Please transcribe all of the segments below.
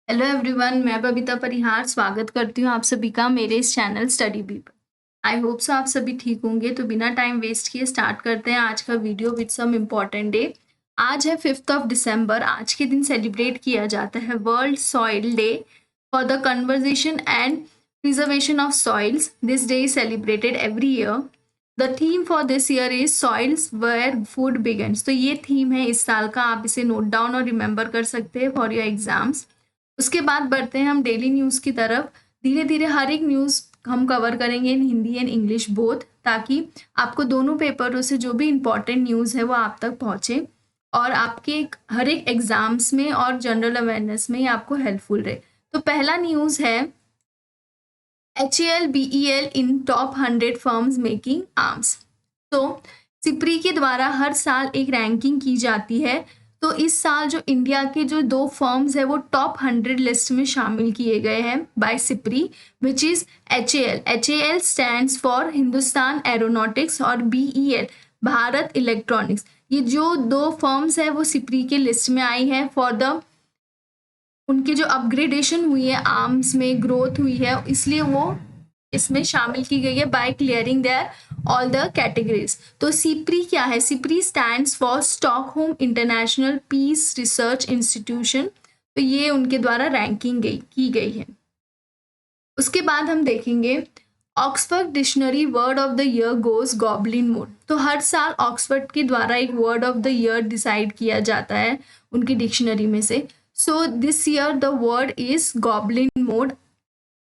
Hello everyone, मैं बबीता परिहार स्वागत करती हूँ आप सभी का मेरे इस चैनल स्टडी बी पर। आई होप सो आप सभी ठीक होंगे। तो बिना टाइम वेस्ट किए स्टार्ट करते हैं आज का video with some important day. आज है 5th ऑफ दिसंबर। आज के दिन सेलिब्रेट किया जाता है World Soil Day for the conversation and preservation of soils. This day is celebrated every year. The theme for this year is soils where food begins. तो ये थीम है इस साल का, आप इसे नोट डाउन और रिमेंबर कर सकते हैं फॉर योर एग्जाम्स। उसके बाद बढ़ते हैं हम डेली न्यूज़ की तरफ। धीरे धीरे हर एक न्यूज़ हम कवर करेंगे इन हिंदी एंड इंग्लिश बोथ, ताकि आपको दोनों पेपरों से जो भी इम्पॉर्टेंट न्यूज़ है वो आप तक पहुँचे और आपके हर एक एग्जाम्स में और जनरल अवेयरनेस में ये आपको हेल्पफुल रहे। तो पहला न्यूज़ है HAL-BEL इन टॉप 100 फर्म्स मेकिंग आर्म्स। तो सिप्री के द्वारा हर साल एक रैंकिंग की जाती है। तो इस साल जो इंडिया के जो 2 फर्म्स है वो टॉप 100 लिस्ट में शामिल किए गए हैं by SIPRI, which is HAL। HAL stands for Hindustan Aeronautics और BEL भारत इलेक्ट्रॉनिक्स। ये जो 2 फर्म्स है वो सिप्री के लिस्ट में आई है फॉर द उनकी जो अपग्रेडेशन हुई है, आर्म्स में ग्रोथ हुई है, इसलिए वो इसमें शामिल की गई है by clearing there all the categories. तो सिप्री क्या है? SIPRI stands for Stockholm International Peace Research Institution. तो ये उनके द्वारा रैंकिंग की गई है। उसके बाद हम देखेंगे Oxford dictionary word of the year goes goblin mode. तो हर साल ऑक्सफोर्ड के द्वारा एक word of the year decide किया जाता है उनकी डिक्शनरी में से। So this year the word is goblin mode.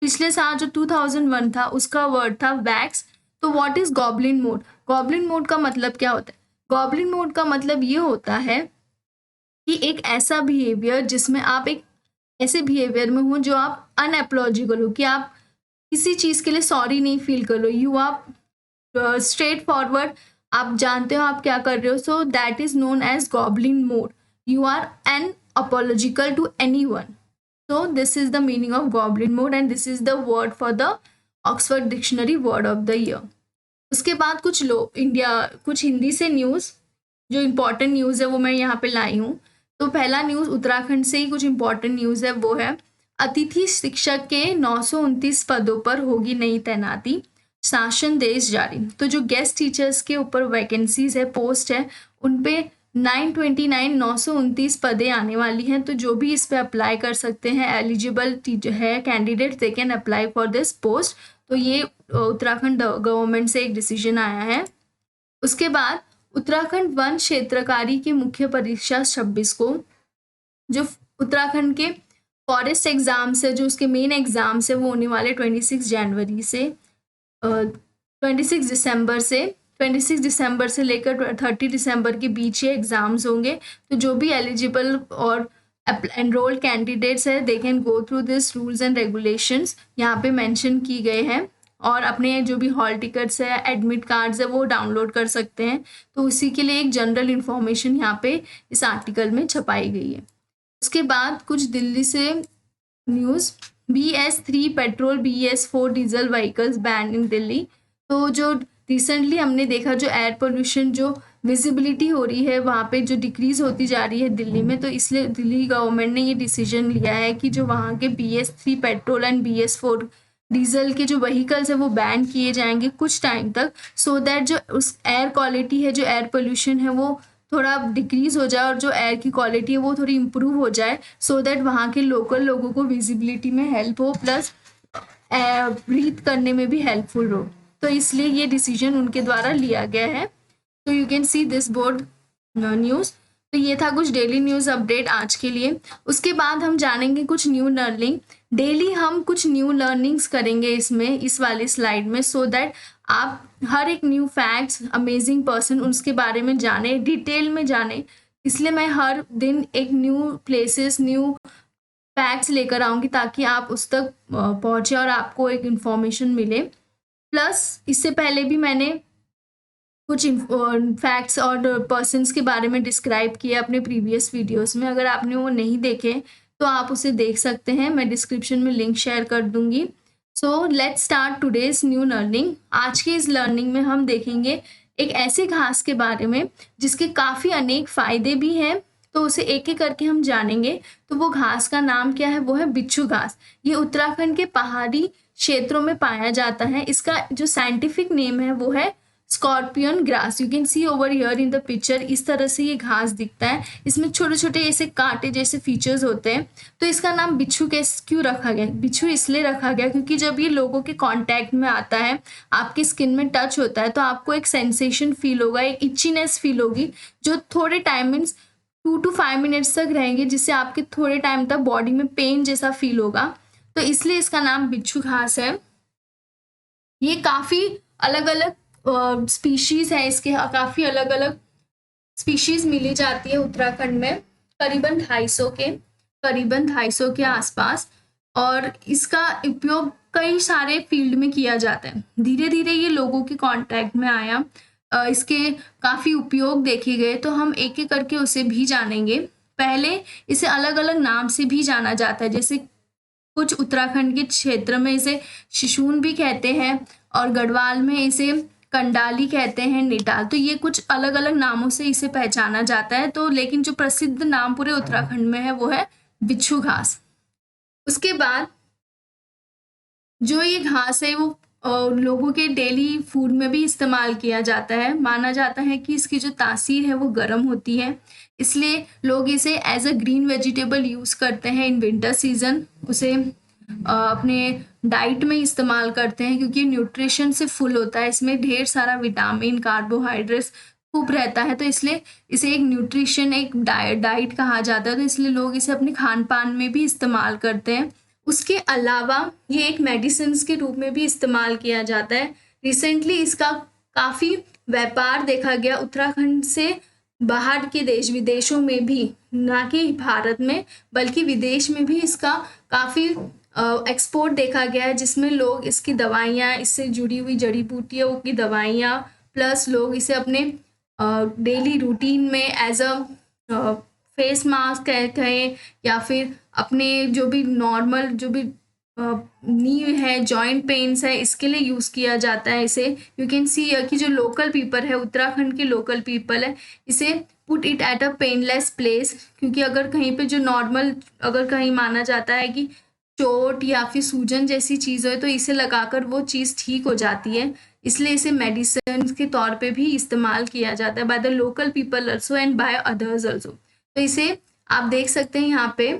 पिछले साल जो 2001 था उसका वर्ड था वैक्स। तो what is goblin mode? Goblin mode का मतलब क्या होता है? गॉबलिन मोड का मतलब ये होता है कि एक ऐसा बिहेवियर जिसमें आप एक ऐसे बिहेवियर में हो जो आप अनएपोलॉजिकल हो, कि आप किसी चीज़ के लिए सॉरी नहीं फील कर लो, यू आप स्ट्रेट फॉरवर्ड, आप जानते हो आप क्या कर रहे हो। So that is known as goblin mode. You are an apological to anyone. So this is the meaning of goblin mode and this is the word for the Oxford Dictionary word of the year. उसके बाद कुछ हिंदी से news, जो important news है वो मैं यहाँ पे लाई हूँ। तो पहला न्यूज़ उत्तराखंड से ही कुछ इम्पोर्टेंट न्यूज़ है, वो है अतिथि शिक्षक के 929 पदों पर होगी नई तैनाती, शासन देश जारी। तो जो गेस्ट टीचर्स के ऊपर वैकेंसीज है, पोस्ट है, उन पे 929 पदें आने वाली हैं। तो जो भी इस पे अप्लाई कर सकते हैं, एलिजिबल है candidate, they can apply for this post. तो ये उत्तराखंड गवर्नमेंट से एक डिसीजन आया है। उसके बाद उत्तराखंड वन क्षेत्रकारी की मुख्य परीक्षा 26 को, जो उत्तराखंड के फॉरेस्ट एग्जाम्स है, जो उसके मेन एग्जाम्स है, वो होने वाले 26 जनवरी से 26 दिसंबर से लेकर 30 दिसंबर के बीच ये एग्जाम्स होंगे। तो जो भी एलिजिबल और एनरोल्ड कैंडिडेट्स है, they can go through this rules and regulations, यहाँ पे मेंशन की गए हैं, और अपने जो भी हॉल टिकट्स है, एडमिट कार्ड्स है, वो डाउनलोड कर सकते हैं। तो उसी के लिए एक जनरल इन्फॉर्मेशन यहाँ पे इस आर्टिकल में छपाई गई है। उसके बाद कुछ दिल्ली से news, BS3 petrol BS4 diesel vehicles ban in Delhi. तो जो रिसेंटली हमने देखा, जो एयर पोल्यूशन, जो विजिबिलिटी हो रही है वहाँ पे जो डिक्रीज होती जा रही है दिल्ली में, तो इसलिए दिल्ली गवर्नमेंट ने ये डिसीजन लिया है कि जो वहाँ के BS3 petrol and BS4 diesel के जो व्हीकल्स है वो बैन किए जाएंगे कुछ टाइम तक, सो दैट जो उस एयर क्वालिटी है, जो एयर पोल्यूशन है, वो थोड़ा डिक्रीज हो जाए और जो एयर की क्वालिटी है वो थोड़ी इम्प्रूव हो जाए, सो दैट वहाँ के लोकल लोगों को विजिबिलिटी में हेल्प हो, प्लस ब्रीथ करने में भी हेल्पफुल हो। तो इसलिए ये डिसीजन उनके द्वारा लिया गया है। तो you can see this board news. तो ये था कुछ डेली न्यूज़ अपडेट आज के लिए। उसके बाद हम जानेंगे कुछ न्यू लर्निंग। डेली हम कुछ न्यू लर्निंग्स करेंगे इसमें, इस वाली स्लाइड में, सो दैट आप हर एक न्यू फैक्ट्स, अमेजिंग पर्सन, उसके बारे में जाने, डिटेल में जाने। इसलिए मैं हर दिन एक न्यू प्लेसेस, न्यू फैक्ट्स लेकर आऊँगी ताकि आप उस तक पहुँचे और आपको एक इन्फॉर्मेशन मिले। प्लस इससे पहले भी मैंने कुछ फैक्ट्स और पर्सन्स के बारे में डिस्क्राइब किया अपने प्रीवियस वीडियोस में। अगर आपने वो नहीं देखे तो आप उसे देख सकते हैं, मैं डिस्क्रिप्शन में लिंक शेयर कर दूंगी। So let's start today's new learning. आज के इस लर्निंग में हम देखेंगे एक ऐसे घास के बारे में जिसके काफ़ी अनेक फ़ायदे भी हैं, तो उसे एक एक करके हम जानेंगे। तो वो घास का नाम क्या है, वो है बिच्छू घास। ये उत्तराखंड के पहाड़ी क्षेत्रों में पाया जाता है। इसका जो साइंटिफिक नेम है वो है scorpion grass. You can C over here in the picture, इस तरह से ये घास दिखता है। इसमें छोटे छोटे ऐसे कांटे जैसे फीचर्स होते हैं। तो इसका नाम बिच्छू कैसे क्यों रखा गया, बिच्छू इसलिए रखा गया क्योंकि जब ये लोगों के कांटेक्ट में आता है, आपकी स्किन में टच होता है, तो आपको एक सेंसेशन फील होगा, एक इचीनेस फील होगी, जो थोड़े टाइम मीन्स 2 to 5 मिनट्स तक रहेंगे, जिससे आपके थोड़े टाइम तक बॉडी में पेन जैसा फील होगा। तो इसलिए इसका नाम बिच्छू घास है। ये काफ़ी अलग अलग स्पीशीज है, इसके काफ़ी अलग अलग स्पीशीज मिली जाती है उत्तराखंड में, करीबन 250 के आसपास। और इसका उपयोग कई सारे फील्ड में किया जाता है। धीरे धीरे ये लोगों के कांटेक्ट में आया, इसके काफ़ी उपयोग देखे गए, तो हम एक एक करके उसे भी जानेंगे। पहले इसे अलग अलग नाम से भी जाना जाता है, जैसे कुछ उत्तराखंड के क्षेत्र में इसे शिशून भी कहते हैं और गढ़वाल में इसे कंडाली कहते हैं, निटाल। तो ये कुछ अलग अलग नामों से इसे पहचाना जाता है। तो लेकिन जो प्रसिद्ध नाम पूरे उत्तराखंड में है वो है बिच्छू घास। उसके बाद जो ये घास है वो लोगों के डेली फूड में भी इस्तेमाल किया जाता है। माना जाता है कि इसकी जो तासीर है वो गर्म होती है, इसलिए लोग इसे as a green vegetable use करते हैं इन विंटर सीजन। उसे अपने डाइट में इस्तेमाल करते हैं क्योंकि न्यूट्रिशन से फुल होता है, इसमें ढेर सारा विटामिन, कार्बोहाइड्रेट्स खूब रहता है। तो इसलिए इसे एक न्यूट्रिशन, एक डाइट कहा जाता है। तो इसलिए लोग इसे अपने खान पान में भी इस्तेमाल करते हैं। उसके अलावा ये एक मेडिसिन के रूप में भी इस्तेमाल किया जाता है। रिसेंटली इसका काफ़ी व्यापार देखा गया उत्तराखंड से बाहर के देश विदेशों में भी, ना कि भारत में बल्कि विदेश में भी इसका काफ़ी एक्सपोर्ट देखा गया है, जिसमें लोग इसकी दवाइयाँ, इससे जुड़ी हुई जड़ी बूटियों की दवाइयाँ, प्लस लोग इसे अपने डेली रूटीन में एज अ फेस मास्क कहें या फिर अपने जो भी नॉर्मल जो भी नी है, जॉइंट पेन्स है, इसके लिए यूज़ किया जाता है इसे। यू कैन सी कि जो लोकल पीपल है, उत्तराखंड के लोकल पीपल है, इसे put it at a painless place, क्योंकि अगर कहीं पे जो नॉर्मल, अगर कहीं माना जाता है कि चोट या फिर सूजन जैसी चीज़ है तो इसे लगाकर वो चीज़ ठीक हो जाती है, इसलिए इसे मेडिसिन के तौर पे भी इस्तेमाल किया जाता है by the local people also and by others also. तो इसे आप देख सकते हैं यहाँ पे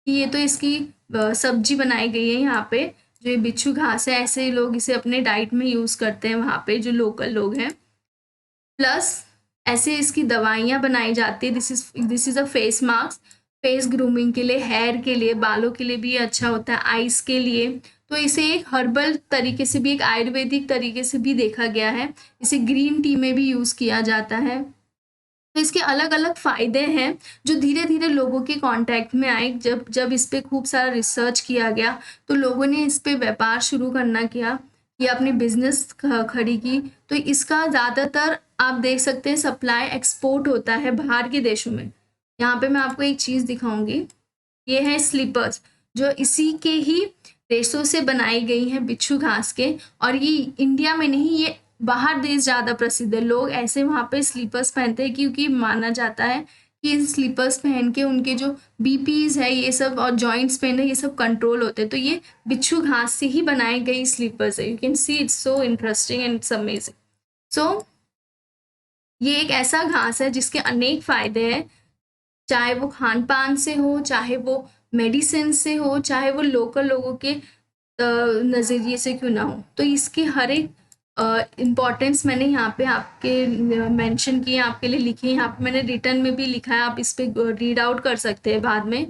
कि ये तो इसकी सब्जी बनाई गई है। यहाँ पे जो ये बिच्छू घास है, ऐसे लोग इसे अपने डाइट में यूज़ करते हैं वहाँ पे जो लोकल लोग हैं। प्लस ऐसे इसकी दवाइयाँ बनाई जाती है। This is a face mask, face grooming के लिए, हेयर के लिए, बालों के लिए भी अच्छा होता है, आइज़ के लिए। तो इसे एक हर्बल तरीके से भी, एक आयुर्वेदिक तरीके से भी देखा गया है। इसे ग्रीन टी में भी यूज़ किया जाता है। तो इसके अलग अलग फ़ायदे हैं जो धीरे धीरे लोगों के कांटेक्ट में आए। जब इस पे खूब सारा रिसर्च किया गया तो लोगों ने इस पे व्यापार शुरू करना किया या अपनी बिजनेस खड़ी की। तो इसका ज़्यादातर आप देख सकते हैं सप्लाई एक्सपोर्ट होता है बाहर के देशों में। यहाँ पे मैं आपको एक चीज़ दिखाऊंगी, ये है स्लीपर्स, जो इसी के ही रेशों से बनाई गई हैं बिच्छू घास के। और ये इंडिया में नहीं, ये बाहर देश ज़्यादा प्रसिद्ध है। लोग ऐसे वहाँ पे स्लीपर्स पहनते हैं क्योंकि माना जाता है कि इन स्लीपर्स पहन के उनके जो बीपीज़ है ये सब और जॉइंट्स पेन है ये सब कंट्रोल होते हैं। तो ये बिच्छू घास से ही बनाई गई स्लीपर्स है। You can see it's so interesting and it's amazing. So ये एक ऐसा घास है जिसके अनेक फ़ायदे हैं, चाहे वो खान पान से हो, चाहे वो मेडिसिन से हो, चाहे वो लोकल लोगों के नज़रिए से क्यों ना हो। तो इसके हर एक इम्पॉर्टेंस मैंने यहाँ पे आपके मेंशन किए, आपके लिए लिखे। यहाँ पे मैंने रिटर्न में भी लिखा है, आप इस पे रीड आउट कर सकते हैं बाद में।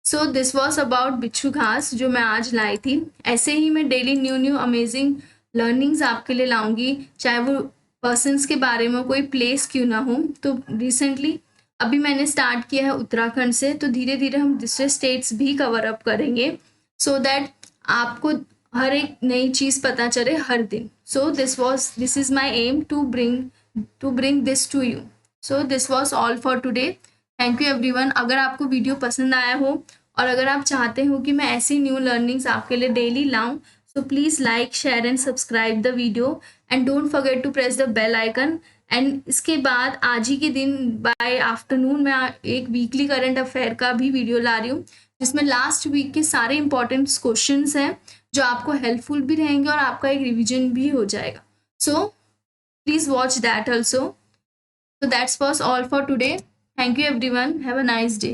सो दिस वॉज अबाउट बिच्छू घास जो मैं आज लाई थी। ऐसे ही मैं डेली न्यू अमेजिंग लर्निंग्स आपके लिए लाऊंगी, चाहे वो पर्सनस के बारे में, कोई प्लेस क्यों ना हो। तो रिसेंटली अभी मैंने स्टार्ट किया है उत्तराखंड से, तो धीरे धीरे हम दूसरे स्टेट्स भी कवर अप करेंगे सो दैट आपको हर एक नई चीज़ पता चले हर दिन। So this is my aim to bring this to you. So this was all for today. Thank you everyone. अगर आपको वीडियो पसंद आया हो और अगर आप चाहते हो कि मैं ऐसी न्यू लर्निंग्स आपके लिए डेली लाऊं, So please like, share and subscribe the video and don't forget to press the bell icon. And इसके बाद आज ही के दिन बाय आफ्टरनून मैं एक वीकली करंट अफेयर का भी वीडियो ला रही हूँ, जिसमें लास्ट वीक के सारे इंपॉर्टेंट क्वेश्चंस हैं जो आपको हेल्पफुल भी रहेंगे और आपका एक रिवीजन भी हो जाएगा. So please watch that also. So that's was all for today. Thank you everyone. Have a nice day.